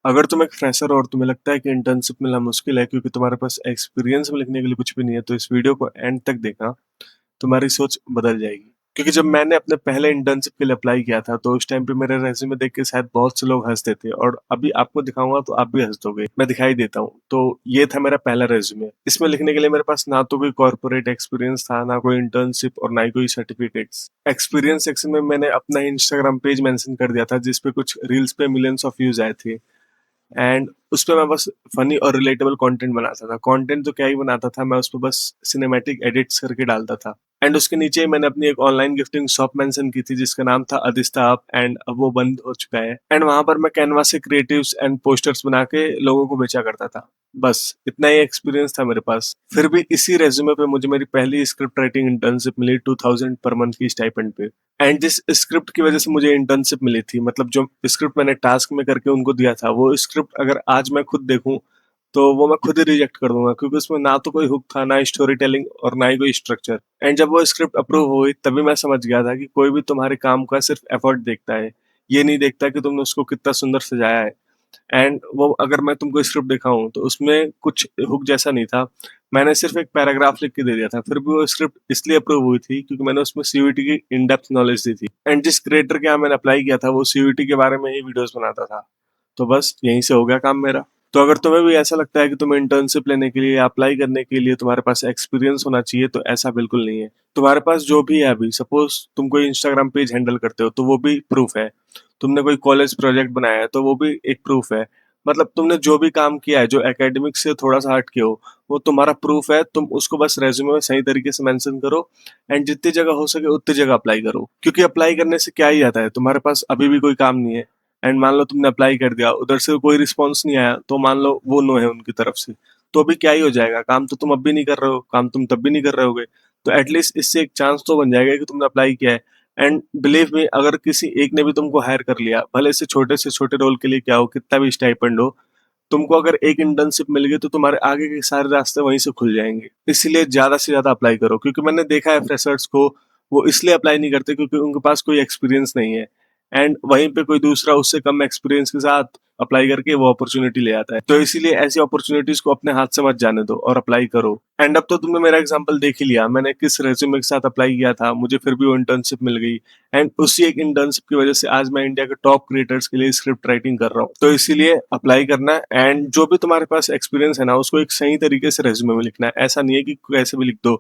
अगर तुम एक फ्रेशर और तुम्हें लगता है कि इंटर्नशिप मिलना मुश्किल है क्योंकि तुम्हारे पास एक्सपीरियंस में लिखने के लिए कुछ भी नहीं है, तो इस वीडियो को एंड तक देखना, तुम्हारी सोच बदल जाएगी। क्योंकि जब मैंने अपने पहले इंटर्नशिप के लिए अप्लाई किया था, तो उस टाइम पे मेरे रेज़्यूमे देख के शायद बहुत से लोग हँसते थे और अभी आपको दिखाऊँगा तो आप भी हँस दोगे। मैं दिखाई देता हूँ। तो ये था मेरा पहला रेज़्यूमे। इसमें लिखने के लिए मेरे पास ना तो कोई कॉर्पोरेट एक्सपीरियंस था, ना कोई इंटर्नशिप और ना ही कोई सर्टिफिकेट्स। एक्सपीरियंस सेक्शन में मैंने अपना इंस्टाग्राम पेज मेंशन कर दिया था, जिस पे कुछ रील्स पे मिलियंस ऑफ व्यूज़ आए थे। एंड उसपे मैं बस फनी और रिलेटेबल कंटेंट बनाता था। कंटेंट तो क्या ही बनाता था, मैं उसपे बस सिनेमैटिक एडिट्स करके डालता था। एंड उसके नीचे ही मैंने अपनी एक ऑनलाइन गिफ्टिंग शॉप मेंशन की थी जिसका नाम था अधिस्ता अप, एंड अब वो बंद हो चुका है। एंड वहां पर मैं कैनवा से क्रिएटिव्स एंड पोस्टर्स बना के लोगों को बेचा करता था। बस इतना ही एक्सपीरियंस था मेरे पास। फिर भी इसी रेज्यूमे पे मुझे मेरी पहली स्क्रिप्ट राइटिंग इंटर्नशिप मिली 2000 पर मंथ की स्टाइपेंड पे। एंड जिस स्क्रिप्ट की वजह से मुझे इंटर्नशिप मिली थी, मतलब जो स्क्रिप्ट मैंने टास्क में करके उनको दिया था, वो स्क्रिप्ट अगर आज मैं खुद देखूं तो वो मैं खुद ही रिजेक्ट कर दूंगा, क्योंकि उसमें ना तो कोई हुक था, ना स्टोरी टेलिंग और ना ही कोई स्ट्रक्चर। एंड जब वो स्क्रिप्ट अप्रूव हुई तभी मैं समझ गया था कि कोई भी तुम्हारे काम का सिर्फ एफर्ट देखता है, ये नहीं देखता कि तुमने उसको कितना सुंदर सजाया है। एंड वो अगर मैं तुमको स्क्रिप्ट दिखाऊं तो उसमें कुछ हुक जैसा नहीं था। मैंने सिर्फ एक पैराग्राफ लिख के दे दिया था, फिर भी वो स्क्रिप्ट इसलिए अप्रूव हुई थी क्योंकि मैंने उसमें सीयूईटी की इन डेप्थ नॉलेज दी थी। एंड जिस क्रिएटर के यहाँ मैंने अप्लाई किया था वो सीयूईटी के बारे में ही वीडियोस बनाता था। तो बस यहीं से हो गया काम मेरा। तो अगर तुम्हें भी ऐसा लगता है कि तुम्हें इंटर्नशिप लेने के लिए, अप्लाई करने के लिए तुम्हारे पास एक्सपीरियंस होना चाहिए, तो ऐसा बिल्कुल नहीं है। तुम्हारे पास जो भी है अभी, सपोज तुम कोई इंस्टाग्राम पेज हैंडल करते हो तो वो भी प्रूफ है। तुमने कोई कॉलेज प्रोजेक्ट बनाया है तो वो भी एक प्रूफ है। मतलब तुमने जो भी काम किया है जो एकेडमिक से थोड़ा सा हट के हो, वो तुम्हारा प्रूफ है। तुम उसको बस रेज्यूमे में सही तरीके से मेंशन करो एंड जितनी जगह हो सके उतनी जगह अप्लाई करो। क्योंकि अप्लाई करने से क्या ही आता है, तुम्हारे पास अभी भी कोई काम नहीं है। एंड मान लो तुमने अप्लाई कर दिया, उधर से कोई रिस्पॉन्स नहीं आया, तो मान लो वो नो है उनकी तरफ से, तो अभी क्या ही हो जाएगा, काम तो तुम अब भी नहीं कर रहे हो, काम तुम तब भी नहीं कर रहे होगे। तो एटलीस्ट इससे एक चांस तो बन जाएगा कि तुमने अप्लाई किया है। एंड बिलीव मी, अगर किसी एक ने भी तुमको हायर कर लिया, भले से छोटे रोल के लिए क्या हो, कितना भी स्टाइपेंड हो, तुमको अगर एक इंटर्नशिप मिल गई तो तुम्हारे आगे के सारे रास्ते वहीं से खुल जाएंगे। इसलिए ज्यादा से ज्यादा अप्लाई करो, क्योंकि मैंने देखा है फ्रेशर्स को, वो इसलिए अप्लाई नहीं करते क्योंकि उनके पास कोई एक्सपीरियंस नहीं है। एंड वहीं पे कोई दूसरा उससे कम एक्सपीरियंस के साथ अप्लाई करके वो अपॉर्चुनिटी ले आता है। तो इसीलिए ऐसी अपॉर्चुनिटीज को अपने हाथ से मत जाने दो और अप्लाई करो। एंड अब तो तुमने मेरा एग्जांपल देख ही लिया, मैंने किस रेज्यूमे के साथ अप्लाई किया था, मुझे फिर भी वो इंटर्नशिप मिल गई। एंड उसी एक इंटर्नशिप की वजह से आज मैं इंडिया के टॉप क्रिएटर्स के लिए स्क्रिप्ट राइटिंग कर रहा हूँ। तो इसीलिए अप्लाई करना, एंड जो भी तुम्हारे पास एक्सपीरियंस है ना, उसको एक सही तरीके से रेज्यूमे में लिखना है। ऐसा नहीं है कि कैसे भी लिख दो।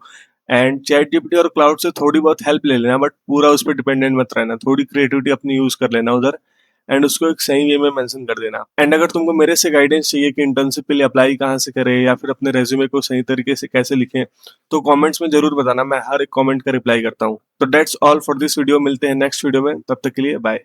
एंड चैट जीपीटी और क्लाउड से थोड़ी बहुत हेल्प ले लेना, बट पूरा उस पर डिपेंडेंट मत रहना। थोड़ी क्रिएटिविटी अपनी यूज कर लेना उधर, एंड उसको एक सही वे में मेंशन कर देना। एंड अगर तुमको मेरे से गाइडेंस चाहिए कि इंटर्नशिप के लिए अप्लाई कहाँ से करें या फिर अपने रेज्यूमे को सही तरीके से कैसे लिखें, तो कमेंट्स में जरूर बताना, मैं हर एक कमेंट का रिप्लाई करता हूँ। तो that's all for this video, मिलते हैं नेक्स्ट वीडियो में, तब तक के लिए बाय।